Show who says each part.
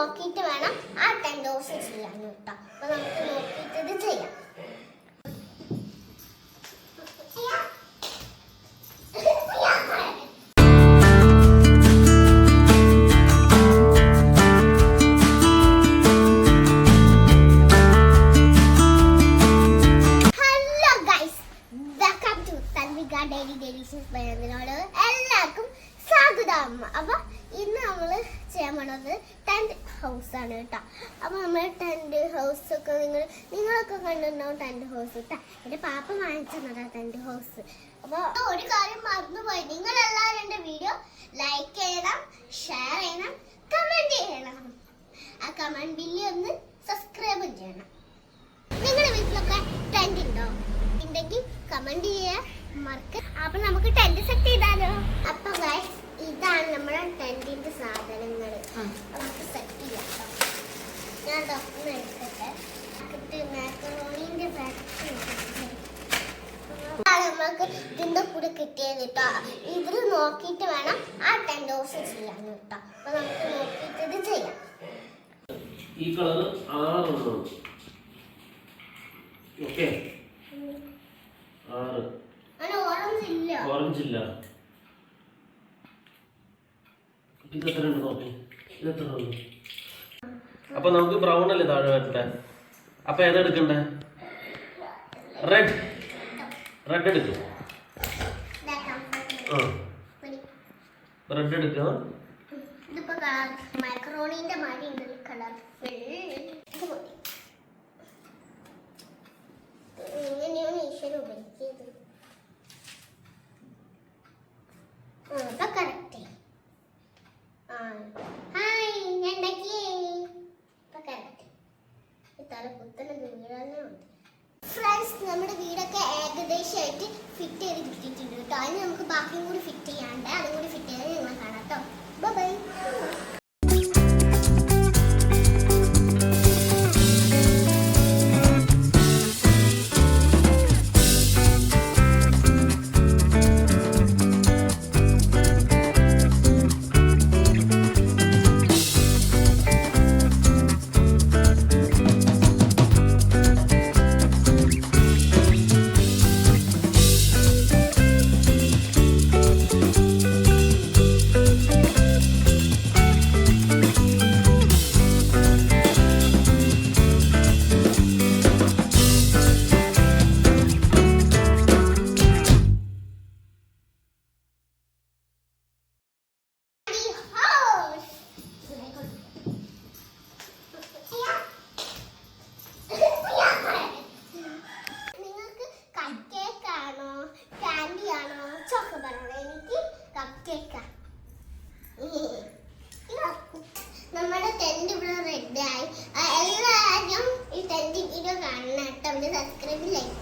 Speaker 1: നോക്കിയിട്ട് വേണം ആ 10 ഡോസ് ചെയ്യാൻ കേട്ടോ. അപ്പൊ നമുക്ക് നോക്കിയിട്ട് ഇത് ചെയ്യാം. എല്ലാവർക്കും സ്വാഗതം. അപ്പൊ ഇന്ന് നമ്മള് ചെയ്യാൻ പോണത് ടെന്റ് ഹൗസ് ആണ് കേട്ടോ. അപ്പൊ നമ്മൾ ടെന്റ് ഹൗസ് ഒക്കെ നിങ്ങളൊക്കെ കണ്ടിട്ടുണ്ടാവും ടെന്റ് ഹൗസ് കേട്ടോ. എന്റെ പാപ്പ വാങ്ങിച്ചതാ ടെന്റ് ഹൗസ്. അപ്പൊ ഒരു കാര്യം മറന്നുപോയി, നിങ്ങൾ എല്ലാവരും എന്റെ വീഡിയോ ലൈക്ക് ചെയ്യണം, ഷെയർ ചെയ്യണം, കമന്റ് ചെയ്യണം. ആ കമന്റ് ബില്ല് ഒന്ന് സബ്സ്ക്രൈബ് ചെയ്യണം. നിങ്ങളുടെ വീട്ടിലൊക്കെ ടെന്റ് ഉണ്ടോ? ഉണ്ടെങ്കിൽ കമന്റ് ചെയ്യാൻ മറക്ക. അപ്പൊ നമുക്ക് ടെന്റ് സെറ്റ് ചെയ്താലോ? അപ്പൊ ഗൈസ് ഇതാണ് നമ്മുടെ ടെന്റിന്റെ സാധനങ്ങൾ. നമുക്ക് സെറ്റ് ചെയ്യാം. ഞാൻ ഡോക്ടറിനെ എടുക്കട്ടെ. മാക്രോണിന്റെ നമ്മൾക്ക് ഇതിന്റെ കൂടെ കിട്ടിയത് കേട്ടോ. ഇതിൽ നോക്കിയിട്ട് വേണം ആ 10 ഡോസ് ചെയ്യാൻ കേട്ടോ. അപ്പൊ നമുക്ക് നോക്കിയിട്ട് ഇത് ചെയ്യാം.
Speaker 2: ഈ കളർ 6 ഓക്കേ 6 ഓറഞ്ച് ഇല്ല. ഇത് എത്ര ഉണ്ട് നോക്കി. ഇത് എത്ര ഉണ്ട്? അപ്പൊ നമുക്ക് ബ്രൗൺ അല്ലേ താഴെ വരട്ടെ. അപ്പൊ ഏതെടുക്കണ്ടേ? റെഡ് എടുക്കും. റെഡ് എടുക്കുക.
Speaker 1: മാക്രോണിന്റെ മാതിരി കളർ എങ്ങനെയാണ് ഈശ്വരൻ ഉപയോഗിച്ചത്? നമ്മുടെ വീടൊക്കെ ഏകദേശമായിട്ട് ഫിറ്റ് ചെയ്ത് കിട്ടിയിട്ടുണ്ട് കേട്ടോ. അതിന് നമുക്ക് ബാക്കിയും കൂടി ഫിറ്റ് ചെയ്യാണ്ട് അതും കൂടി ഫിറ്റ് ചെയ്ത് നിങ്ങൾ കാണാം കേട്ടോ. ബൈ. നമ്മുടെ ടെന്റ് ഇവിടെ റെഡി ആയി. എല്ലാവരും ഈ ടെന്റ് വീഡിയോ കാണണം കേട്ടോ. Subscribe like